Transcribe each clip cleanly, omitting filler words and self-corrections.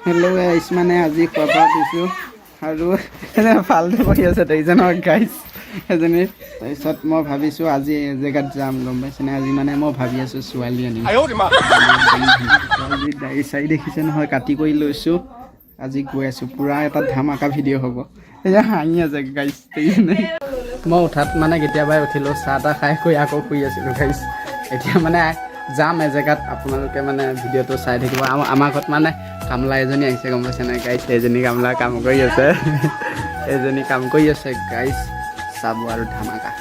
hello' গাইছ মানে আজি খোৱা দিছোঁ আৰু ফাল্টু কৰি আছে দুইজনৰ গাইছ এজনী তাৰপিছত মই ভাবিছোঁ আজি জেগাত যাম গম পাইছেনে আজি মানে মই ভাবি আছোঁ ছোৱালী আনিম ছোৱালী দাড়ি চাৰি দেখিছে নহয় কাটি কৰি লৈছোঁ আজি গৈ আছোঁ পূৰা এটা ধামাকা ভিডিঅ' হ'ব এয়া হাঁহি আছে গাইছ মই উঠাত মানে কেতিয়াবাই উঠিলোঁ চাহ তাহ খাই কৰি আকৌ শুই আছিলোঁ গাইছ এতিয়া মানে যাম এজেগাত আপোনালোকে মানে ভিডিঅ'টো চাই থাকিব আমাৰ ঘৰত মানে কামলা এজনী আহিছে গম পাইছে নাই গাইছ এজনী কামলা কাম কৰি আছে এজনী কাম কৰি আছে গাইছ চাব আৰু ধামাকা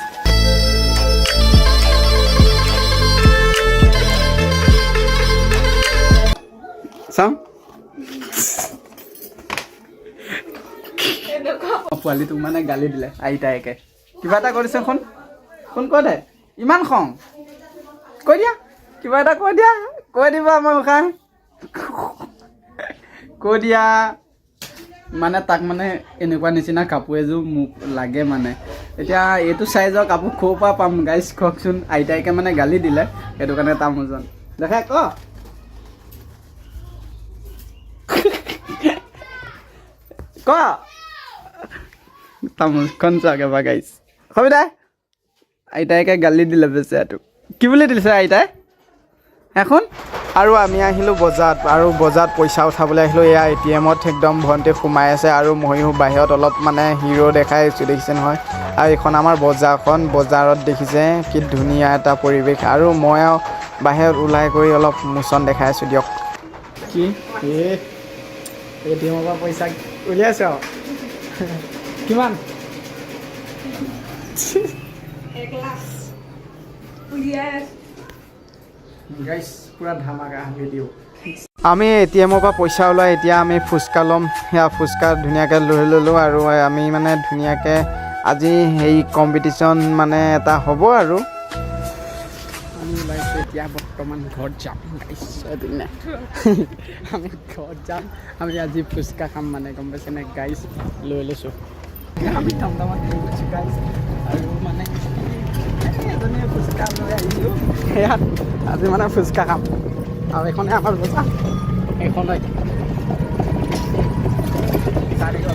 চাওঁ পোৱালিটোক মানে গালি দিলে আইতায়েকে কিবা এটা কৰিছে শুন কৈ দে ইমান খং কৈ দিয়া কিবা এটা কৈ দিয়া কৈ দিবা আমাৰ উশাহ কৈ দিয়া মানে তাক মানে এনেকুৱা নিচিনা কাপোৰ এযোৰ মোক লাগে মানে এতিয়া এইটো চাইজৰ কাপোৰ ক'ৰ পৰা পাম গাইছ কওকচোন আইতায়েকে মানে গালি দিলে সেইটো কাৰণে তাৰ মোজন দেখা ক তামোলখন চাগে বা গাইছ হ'ব দে আইতায়েকে গালি দিলে বেচেৰাটোক কি বুলি দিছে আইতাই এখন আৰু আমি আহিলোঁ বজাৰত আৰু বজাৰত পইচা উঠাবলৈ আহিলোঁ এয়া ATMত একদম ভণ্টি সোমাই আছে আৰু ময়ো বাহিৰত অলপ মানে হিৰো দেখাই আছোঁ দেখিছে নহয় আৰু এইখন আমাৰ বজাৰখন বজাৰত দেখিছে কি ধুনীয়া এটা পৰিৱেশ আৰু মই আৰু বাহিৰত ওলাই কৰি অলপ মোচন দেখাই আছোঁ দিয়ক কি ATMৰ পৰা পইচা উলিয়াইছে আৰু কিমান 1 লাখ উলিয়াই গাইছ পুৰা ধামাকা ভিডিঅ' আমি ATMৰ পৰা পইচা ওলাই এতিয়া আমি ফুচকা ল'ম সেয়া ফুচকা ধুনীয়াকৈ লৈ ল'লোঁ আৰু আমি মানে ধুনীয়াকৈ আজি সেই কম্পিটিশ্যন মানে এটা হ'ব আৰু আমি ওলাইছোঁ এতিয়া বৰ্তমান ঘৰত যাম আমি ঘৰত যাম আমি আজি ফুচকা খাম মানে গম পাইছেনে গাইছ লৈ লৈছোঁ আমি টমটমত লৈ গৈছোঁ গাইছ আৰু মানে এজনীয়ে ফুচকা লৈ আহিছোঁ সেয়াত আজি মানে ফুচকা খাম আৰু এইখনে আমাৰ বজাৰ এইখনে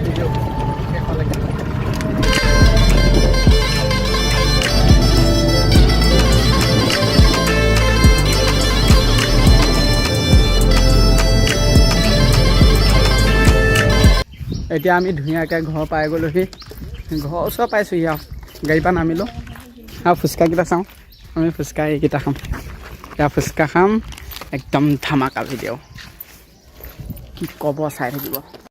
ভিডিঅ' শেষলৈকে এতিয়া আমি ধুনীয়াকৈ ঘৰ পাই গ'লোহি ঘৰৰ ওচৰ পাইছোঁহি আৰু গাড়ীৰ পৰা নামিলোঁ আৰু ফুচকাকেইটা চাওঁ আমি ফুচকা এইকেইটা খাম এতিয়া ফুচকা খাম একদম ধামাকা ভিডিঅ' কি ক'ব চাই থাকিব